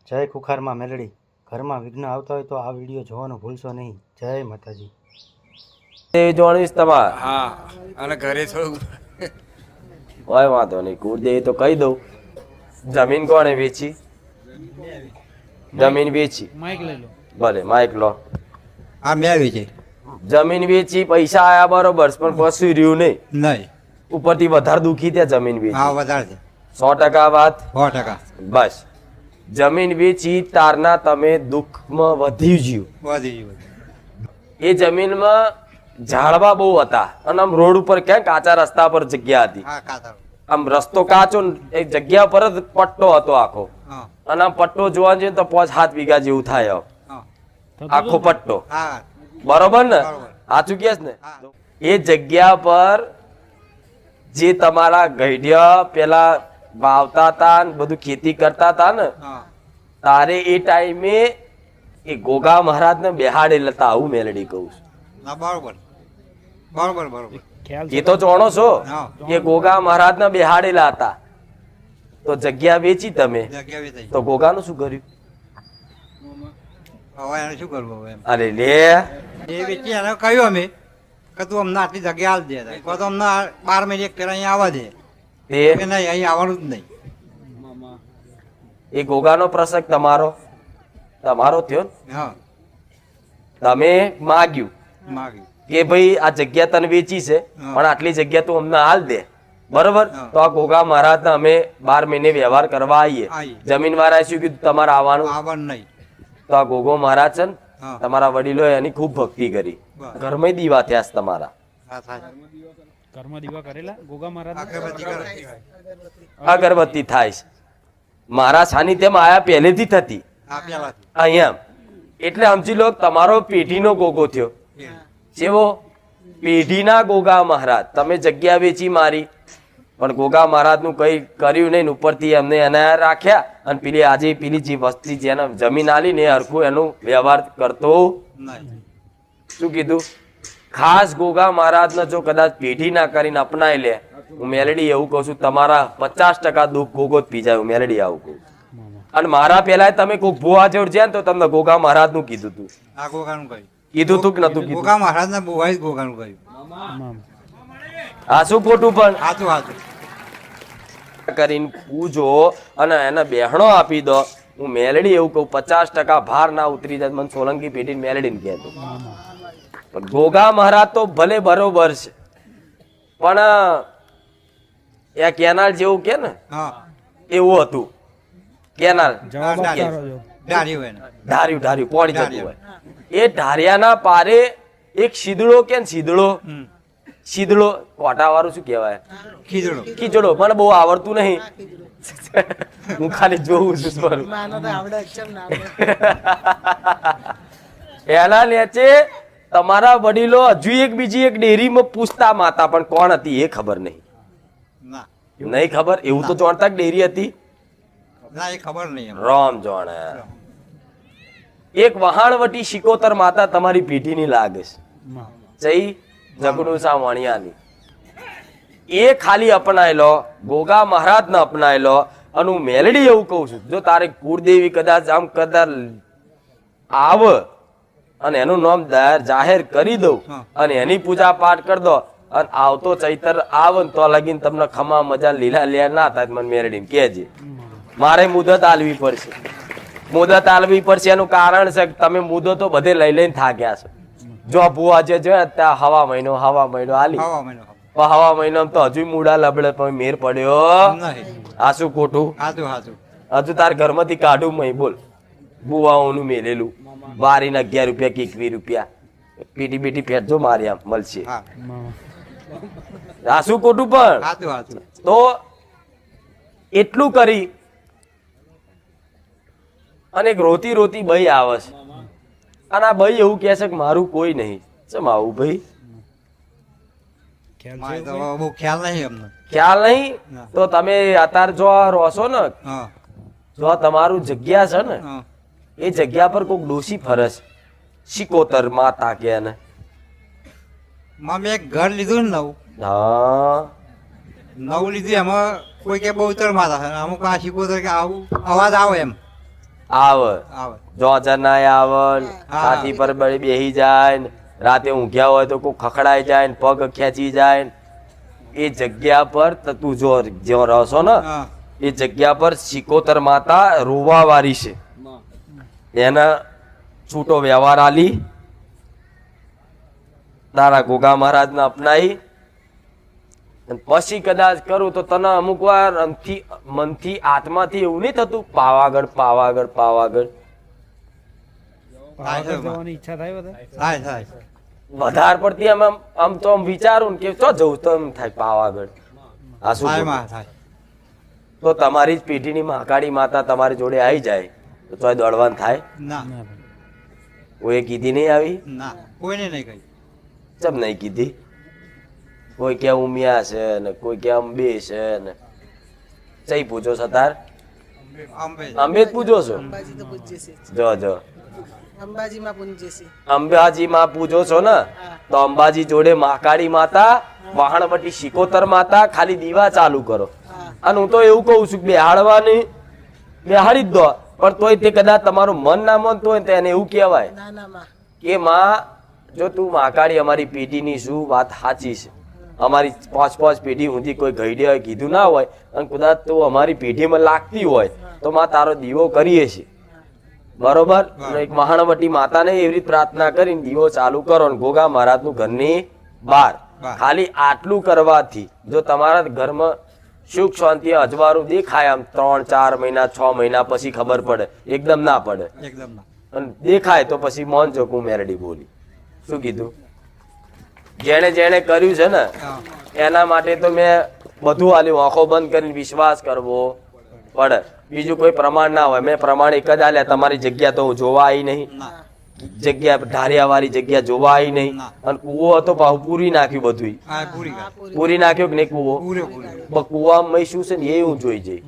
જય ખુખારમાં મેલડી. ઘરમાં વિઘ્ન આવતા હોય તો આ વિડીયો જોવાનું ભૂલશો નહીં. જય માતાજી. એ જોણીશ તમાર. હા, અને ઘરે થોડું હોય વાંધો નહીં, કુળદેવી તો કહી દઉં. જમીન કોણે વેચી? જમીન વેચી. માઇક લઈ લો. ભલે માઇક લો. આ મેં છે જમીન વેચી, પૈસા આયા બરોબર, પણ કશું રહ્યું નહીં. નહીં. ઉપરથી વધારે દુખી ત્યાં જમીન વેચી. હા, વધારે છે 100% વાત. 100%. બસ જમીન વેચી તારના તમે દુઃખમાં વધી ગયું. વધી ગયું. એ જમીનમાં ઝાડવા બહુ હતા અને આમ રોડ ઉપર ક્યાં કાચા રસ્તા પર જગ્યા હતી. હા, કાતર. આમ રસ્તો કાચો ને એ જગ્યા પર જ પટ્ટો હતો આખો. હા, અને આમ પટ્ટો જોવા જઈએ તો 5-7 વીઘા જેવું થાય આમ. હા, આખો પટ્ટો. હા, બરોબર ને? બરોબર. સાચું કેસ ને? હા. એ જગ્યા પર જે તમારા ગઈઢિયા પેલા વાવતા હતા ને બધું ખેતી કરતા હતા ને, હા. તારે એ ટાઈમે એ ગોગા મહારાજ ને બેહાડેલા હતા. આવું મેલડી કહું છું. ના, બરોબર. બરોબર, બરોબર. ખ્યાલ એ તો જાણો છો હા. કે ગોગા મહારાજ ને બેહાડેલા હતા. તો જગ્યા વેચી તમે, જગ્યા વેચાઈ. તો ગોગાનું શું કર્યું? હવે એને શું કરવું હવે એમ? અરે લે, એ વેચી એને કહ્યું અમે કે તું અમને આટલી જગ્યા આલ દે. તો અમને 12 મહિને એક ફેર અહીંયા આવવા દે. તે કે નહીં, અહીં આવવાનું જ નહીં. એ ગોગાનો પ્રસંગ તમારો થયો ને? હા, તમે માગ્યું માગ્યું. કે ભાઈ આ જગ્યા તને વેચી છે, હા. પણ આટલી જગ્યા તું અમને હાલ દે. બરોબર? હા. તો આ ગોગા મહારાજ અમે 12 મહિને વ્યવહાર કરવા આવીએ. આવીએ. જમીન વાળાએ શું કીધું? તમારે આવવાનું. આવવાનું નહીં. તો આ ગોગો મહારાજ છે ને, હા. તમારા વડીલોએ એની ખૂબ ભક્તિ કરી. બસ. ઘરમાં દીવા થયા છે તમારા. હા, થાય. કર્મ દીવા કરેલા ગોગા મહારાજ. અગરબત્તી કરે. અગરબત્તી થાય છે. મારા સાનિધ્યમાં આયા પહેલેથી થતી આ પહેલાથી. અહીંયા. એટલે સમજી લો તમારો પેઢીનો ગોગો થયો. જેવો પેઢીના ગોગા મહારાજ. તમે જગ્યા વેચી મારી, પણ ગોગા મહારાજ નું કઈ કર્યું નહીં. ઉપરથી એમને એના રાખ્યા અને પેલી આજે પેલી જે વસ્તી જેને જમીન આલી ને એ હરખું એનું વ્યવહાર કરતો નહીં. શું કીધું? ખાસ ગોગા મહારાજ ને જો કદાચ પેઢી ના કરીને અપનાવી લે, હું મેલડી એવું કહું છું, તમારા 50% દુઃખ ગોગો જ પી જાય. હું મેલડી આવું કહું. અને મારા પેલા તમે કોઈક ભુવા જોડ છે ને તો તમને ગોગા મહારાજ નું કીધું તું. આ ગોગાનું કહ્યું. કીધું તું કે નતું કીધું? ગોગા મહારાજના બુવાએ જ ગોગાનું કહ્યું. આ શું ખોટું? પણ સાચું સાચું. કરીને પૂજો અને એને બેહણો આપી દો. હું મેલડી એવું કહું, 50% ભાર ના ઉતરી જાય. મને સોલંકી પેઢી મેલડી ને કહેતો. પણ ગોગા મહારાજ તો ભલે બરોબર છે, પણ એ કેનાલ જેવું કે ને હા, એવું હતું. કેનાલ જવાબ આપતા રહો. ડાળી હોય ને. ઢાર્યું પોણી જતું હોય. એ ઢારિયાના પારે એક શીદડો કે ને શીદડો શીદડો કોટા વાળું શું કહેવાય? ખીજડો. ખીચડો. મને બહુ આવડતું નહીં, હું ખાલી જોઉં છું. સ્વરૂપ એના લેચે તમારા વડીલો હજુ એક બીજી એક ડેરીમાં પૂછતા માતા, પણ કોણ હતી એ ખબર નહીં. ના, નહીં ખબર? એવું તો જાણતા કે ડેરી હતી. ના, એ ખબર નહીં એમ. રામ જાણે. એક વહાણવટી શિકોતર માતા તમારી પેઢીની લાગે છે. જઈ જગડું સા વણિયાની. એ ખાલી અપનાય લો, ગોગા મહારાજ ને અપનાય લો. અને હું મેલડી એવું કહું છું, જો તારે કુળદેવી કદાચ આમ કદાચ આવ અને એનું નામ જાહેર કરી દઉં અને એની પૂજા પાઠ કરી દો અને આવતો ચૈતર આવ ને તો લગીને તમને ખમા મજા લીલા લેર ના થાય. મને મેલડીને કહેજે. મારે મુદત આલવી પડશે. મુદત આલવી પડશે એનું કારણ છે કે તમે મુદતો બધે લઈ લઈને થાક્યા છો. જો ભુવા જે જોયા ત્યાં હવા મહિનો આલી. હવા મહિનો. પણ હવા મહિનામાં તો હજુ મૂડા લબડે પણ મેર પડ્યો નહીં. આ શું ખોટું? સાચું સાચું. હજુ તાર ઘરમાંથી કાઢું મય બોલ. બુવાઓનું મેલેલું વારીને 11 રૂપિયા કે 21 રૂપિયા પીટી બીટી ફેટજો મારી આમ મળશે. હા, આ શું ખોટું? પણ સાચું સાચું. તો એટલું કરી અને એક રોતી રોતી બઈ આવે છે. અને આ બઈ એવું કહે છે કે મારું કોઈ નહીં. ચમ આવું ભાઈ? મારે તો બહુ ખ્યાલ નહીં એમને. ખ્યાલ નહીં? તો તમે અત્યારે જો રહો છો ને, હા, જો તમારું જગ્યા છે ને, હા. એ જગ્યા પર કોઈક ડોશી ફરસ શિકોતર માતા કે એને. મેં એક ઘર લીધું ને નવું. હા, નવું લીધું એમાં કોઈ કે બહુ ઉતર માતા અમુક આ શીખો કે આવું અવાજ આવે એમ. આવે આવે જો અચાનક આવે ને છાતી પર બેહી જાય ને રાતે ઊંઘ્યા હોય તો કોઈ ખખડાઈ જાય ને પગ ખેંચી જાય ને એ જગ્યા પર તો તું જો જ્યાં રહશો ને હા એ જગ્યા પર શિકોતર માતા રોવા વાળી છે એના છૂટો વ્યવહાર આલી તારા ગોગા મહારાજને અપનાવી અને પછી કદાચ કરું તો તને અમુક વાર મનથી આત્માથી એવું નહીં થતું પાવાગઢ પાવાગઢ પાવાગઢ પાવાગઢ જવાની ઈચ્છા થાય બધા થાય થાય વધારે પડતી આમ તો આમ વિચારું ને કે ચો જવું તો એમ થાય પાવાગઢ આ શું થાય ખોટું? માં થાય તો તમારી જ પેઢીની મહાકાળી માતા તમારી જોડે આવી જાય તો તોય દોડવાનું થાય ના ના ભાઈ. કોઈ કીધી નહીં આવી ના કોઈને નહીં કહી ચમ નહીં કીધી કોઈ કે ઉમિયા છે ને કોઈ કે અંબે છે ને ચઈ પૂછો છો તાર અંબે અંબે જ પૂછો છો અંબાજી તો પૂજ્ય છે જો જો અંબાજીમાં પૂજ્ય છે અંબાજી માં પૂછો છો ને તો અંબાજી જોડે મહાકાળી માતા વહાણવટી શિકોતર માતા ખાલી દીવા ચાલુ કરો હા અને હું તો એવું કહું છું કે બેહાડવાની બેહાડી જ દો પણ તોય તે કદાચ તમારું મન ના માનતું હોય ને તો એને એવું કહેવાય નાના માં કે માં જો તું મહાકાળી અમારી પેઢીની શું વાત સાચી છે અમારી પાંચ પેઢી ઊંધી કોઈ ગઈડે હોય કીધું ના હોય અને કદાચ તું અમારી પેઢીમાં લાગતી હોય તો માં તારો દીવો કરીએ છીએ બરોબર અને એક મહાણવટી માતાને એવી રીતે પ્રાર્થના કરીને દીવો ચાલુ કરો ને ગોગા મહારાજનું ઘરની બહાર ખાલી આટલું કરવાથી જો તમારા ઘરમાં સુખ શાંતિ અજવાળું દેખાય આમ 3-4 મહિના 6 મહિના પછી ખબર પડે એકદમ ના પડે એકદમ ના અને દેખાય તો પછી મોન ચોખ્ખું મેરડી બોલી શું કીધું જેણે જેણે કર્યું છે ને હા એના માટે તો મેં બધું આલ્યું આંખો બંધ કરીને વિશ્વાસ કરવો પડે બીજું કોઈ પ્રમાણ ના હોય મેં પ્રમાણ એક જ આલ્યા તમારી જગ્યા તો હું જોવા આવી નહીં ના જગ્યા ઢારિયા વાળી જગ્યા જોવા આવી નહીં ના. અને કૂવો હતો પાછું પૂરી નાખ્યું બધું હા પૂરી કરી પૂરી નાખ્યો કે નહીં કૂવો પૂરે પૂરી પણ કૂવામાં શું છે ને એ હું જોઈ જઈ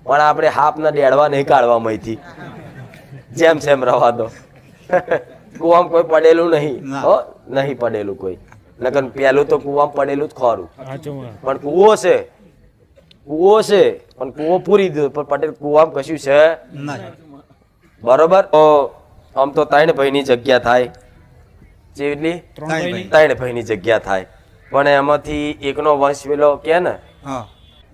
પણ આપણે હાપ ના ડેડવા નહીં કાઢવા મહીથી જેમ સેમ રવા દો કૂવામાં કોઈ પડેલું નહીં ના. હો નહીં પડેલું કોઈ નકર પેલું તો કૂવામાં પડેલું જ ખોરું સાચું માં. પણ કૂવો છે પણ કૂવો પૂરી દીધો પણ પટેલ કૂવામાં કશું છે ના બરોબર તો આમ તો 3 ભાઈની જગ્યા થાય જેટલી 3 ભાઈની 3 ભાઈની જગ્યા થાય પણ એમાંથી એકનો વંશ પેલો કે ને હા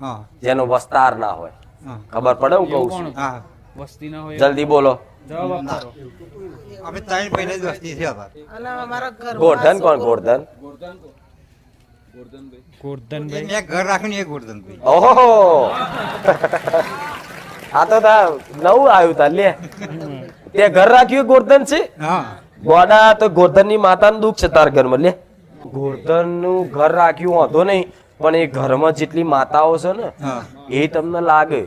હા જેનો વસ્તાર ના હોય હા ખબર પડે હું કહું એવું છું કોણ? હા વસ્તી ના હોય જલ્દી બોલો જવાબ આપો. અમે 3 મહિને જ વસ્તી છે હતા અને અમારા ઘર ગોરધન કોણ ગોરધન ગોરધનભાઈ મેં ઘર રાખ્યું ને એ ગોરધનભાઈ ઓહો આ તો તા નવું આવ્યું તા લે તે ઘર રાખ્યું એ ગોરધન છે હા ગોડા તો ગોરધન ની માતાનું દુઃખ છે તાર ઘરમાં લે ગોરધન નું ઘર રાખ્યું હોતો નહીં પણ એ ઘરમાં જેટલી માતાઓ છે ને હા એ તમને લાગે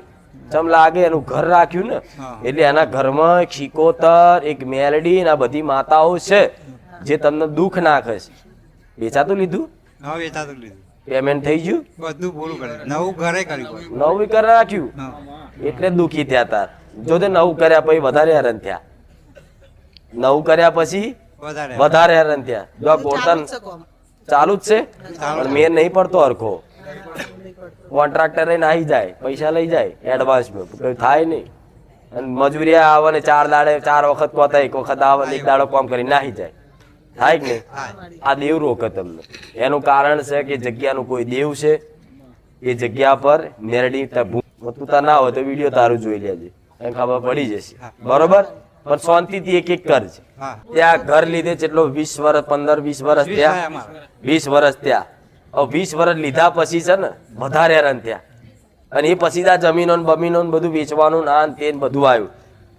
ચમ લાગે એનું ઘર રાખ્યું ને હા. એટલે એના ઘરમાં એક શિકોતર એક મેલડી ને આ બધી માતાઓ છે જે તમને દુઃખ નાખે છે વેચાતું લીધું હવે વેચાતું લીધું પેમેન્ટ થઈ ગયું બધું પૂરું કર્યું નવું ઘરે કર્યું નવું ઘર રાખ્યું હા એટલે દુઃખી થયા તાર જો તે નવું કર્યા પછી વધારે હેરાન થયા નવું કર્યા પછી વધારે વધારે હેરાન થયા જો આ ગોરધન છે કોમ ચાલુ જ છે પણ મેર નહીં પડતો હરખો કોન્ટ્રાક્ટર આવી જાય પૈસા લઈ જાય એડવાન્સમાં કઈ થાય નહીં અને મજૂરી આવે ને 4 દાડે 4 વખત કોતા એક વખત આવે ને એક દાડો કામ કરી નાહી જાય થાય કે નહીં આ દેવ રોકે તમને એનું કારણ છે કે જગ્યાનું કોઈ દેવ છે એ જગ્યા પર મેરડી તું ના હોય તો વિડીયો તારું જોઈ લેજે એને ખબર પડી જશે બરોબર પણ શાંતિથી એક કરજે હા ત્યાં ઘર લીધે જેટલો 20 વર્ષ 15-20 વર્ષ ત્યાં 20 વર્ષ ત્યાં હવે 20 વર્ષ લીધા પછી છે ને વધારે હેરાન થયા અને એ પછી ત્યાં જમીનો ને બમીનો ને બધું વેચવાનું ના ને તે ને બધું આવ્યું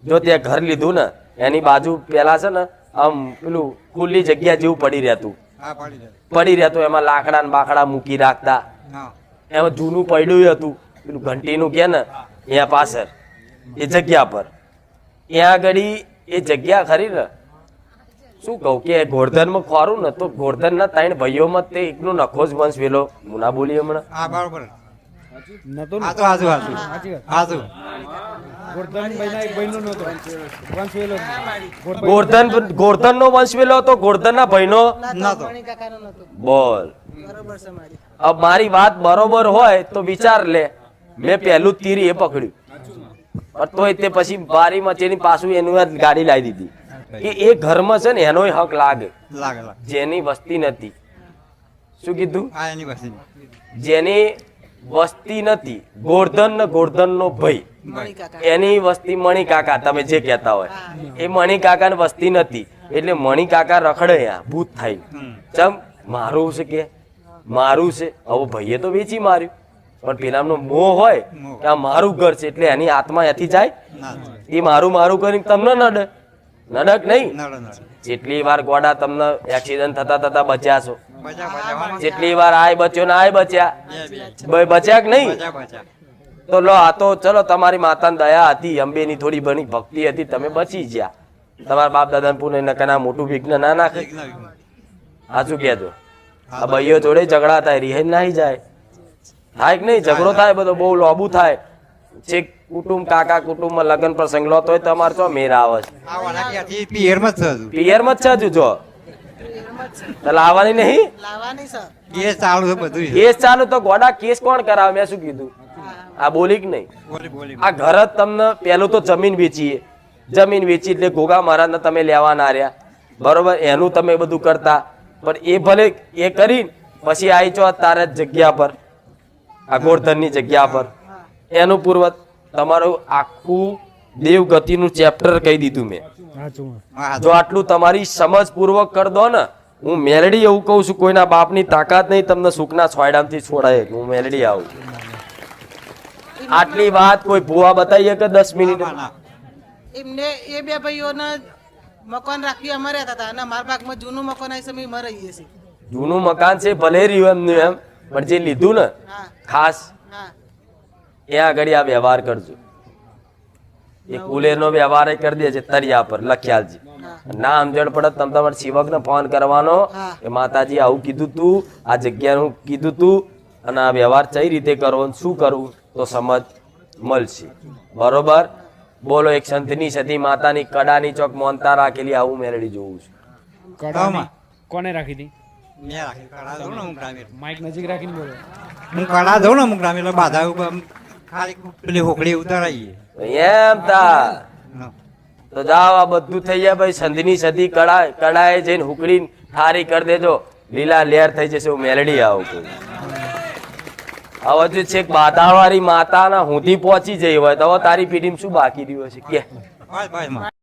જો ત્યાં ઘર લીધું ને એની બાજુ પેલા છે ને આમ પેલું ખુલ્લી જગ્યા જેવું પડી રહેતું હા પાડી દે પડી રહેતું એમાં લાકડા ને બાકડા મૂકી રાખતા હા એમાં જૂનું પડ્યું હતું પેલું ઘંટીનું કે ને અહીંયા પાછળ એ જગ્યા પર ત્યાં આગળ એ જગ્યા ખરી ને શું કહું કે ગોરધન માં ખોરું ને તો ગોરધન ના 3 ભાઈઓમાં તે એકનો નખો જ વંશ વેલો હું ના બોલી હમણાં હા બરોબર નતો ને? આ તો હાજુ હાજુ સાચી વાત. હાજુ ગોરધનભાઈ ના એક ભાઈનો નતો વંશ વેલો ગોરધન નો વંશ વેલો હતો ગોરધન ના ભાઈનો નતો. મણી કાકાનો નતો બોલ બરોબર છે મારી अब મારી વાત બરોબર હોય તો વિચાર લે મેં પહેલું તીર એ પકડ્યું પણ તોય તે પછી બારી મચેની પાછું એનું જ ગાડી લાવી દીધી કે એ ઘરમાં છે ને એનોય હક લાગે લાગે લાગે જેની વસ્તી નથી. શું કીધું? આ એની વસ્તી જેની વસ્તી નથી, ગોરધન ને ગોરધન નો ભાઈ, મણી કાકા એની વસ્તી મણી કાકા તમે જે કહેતા હોય એ મણી કાકા ની વસ્તી નથી એટલે મણી કાકા રખડે અહીંયા ભૂત થાય. ચમ મારું છે કે મારું છે, હવે ભાઈએ તો વેચી માર્યું પણ પેલાનો મોહ હોય કે આ મારું ઘર છે એટલે એની આત્મા ત્યાંથી જાય. ના એ મારું મારું કરીને તમને નડે, નડક નહીં. નડે નડે જેટલી વાર ગોડા તમને એક્સિડન્ટ થતા થતા બચ્યા છો, બચા બચા જેટલી વાર આય બચ્યો ને આય બચ્યા, બે બચ્યા કે નહીં? બચા બચા તો લો આ તો ચલો તમારી માતાની દયા હતી, અંબેની થોડી ઘણી ભક્તિ હતી, તમે બચી ગયા. તમારા બાપ દાદા પુણે નકના મોટું વિઘ્ન ના નાખે. આ શું કહેજો? આ ભાઈઓ જોડે ઝઘડા થાય, રિહેજ નાહી જાય, થાય કે નહીં? ઝઘડો થાય, બધો બહુ લોબુ થાય. છેક કુટુંબ કાકા કુટુંબમાં લગ્ન પ્રસંગ લો તોય તમારે તો મેર આવે છે. આવવાના ક્યાંથી પિયરમાં જ થતું પિયરમાં જ છે હજુ જો તો લાવવાની નહીં. લાવવાની સર કેસ ચાલુ છે બધું છે. કેસ ચાલુ તો ગોડા કેસ કોણ કરાવે? મેં શું કીધું? આ બોલી કે નહીં? બોલી બોલી આ ઘર જ તમને પેલું તો જમીન વેચીએ, જમીન વેચી એટલે ઘોઘા મહારાજને તમે લેવા ના રહ્યા, બરોબર? એનું તમે બધું કરતા, પણ એ ભલે એ કરી પછી આવી છો તારે જગ્યા પર, આ ગોરધનની જગ્યા પર, એનું પૂર્વત તમારું આખું દેવગતિનું ચેપ્ટર કહી દીધું મેં. સાચું. હા જો આટલું તમારી સમજ પૂર્વક કરી દો ને, હું મેલડી એવું કહું છું, કોઈના બાપની તાકાત નહીં તમને સુખના છોયડામાંથી છોડાય. હું મેલડી આવું છું. આટલી વાત કોઈ ભૂવા બતાવીએ કે 10 મિનિટ? ના એમને એ બે ભાઈઓને મકાન રાખી અમે રહેતા હતા અને મારા ભાગમાં જૂનું મકાન આવી છે અમે એમાં રહીએ છીએ. જૂનું મકાન છે ભલે રહ્યું એમનું એમ, પણ જે લીધું ને હા ખાસ હા ત્યાં આગળ આ વ્યવહાર કરજો. એ કુલેરનો વ્યવહાર કરી દેજે તરિયા પર લખ્યાલજી. ના સમજણ પડે તમે તમારા સેવકને ફોન કરવાનો કે માતાજી આવું કીધું તું, આ જગ્યાનું કીધું તું, અને આ વ્યવહાર કઈ રીતે કરવો ને શું કરવું તો સમજ મળશે. બરોબર? બોલો. એક સંતની સતી માતાની કડાની ચોક મોનતા રાખેલી આવું મેળડી જોવું છું. કડાની કોને રાખી હતી? મેં રાખી કડા દઉં ને અમુક ટાઈમે. માઇક નજીક રાખીને બોલો. હું કડા દઉં ને અમુક ટાઈમે એટલે બાધા ઉપર આમ ખાલી પેલી હોકડી ઉતારાઈએ. એમ તા તો જાઓ, આ બધું થઈ જાય ભાઈ. સંધની સતી કડાએ જઈને હુકડી ઠારી કરી દેજો, લીલા લેર થઈ જશે. હું મેલડી આવું છું. હવે જો છેક બાધાવાળી માતાના હુંથી પહોંચી જઈ હોય તો હવે તારી પેઢીમાં શું બાકી રહ્યું હશે કે? બસ બસ માં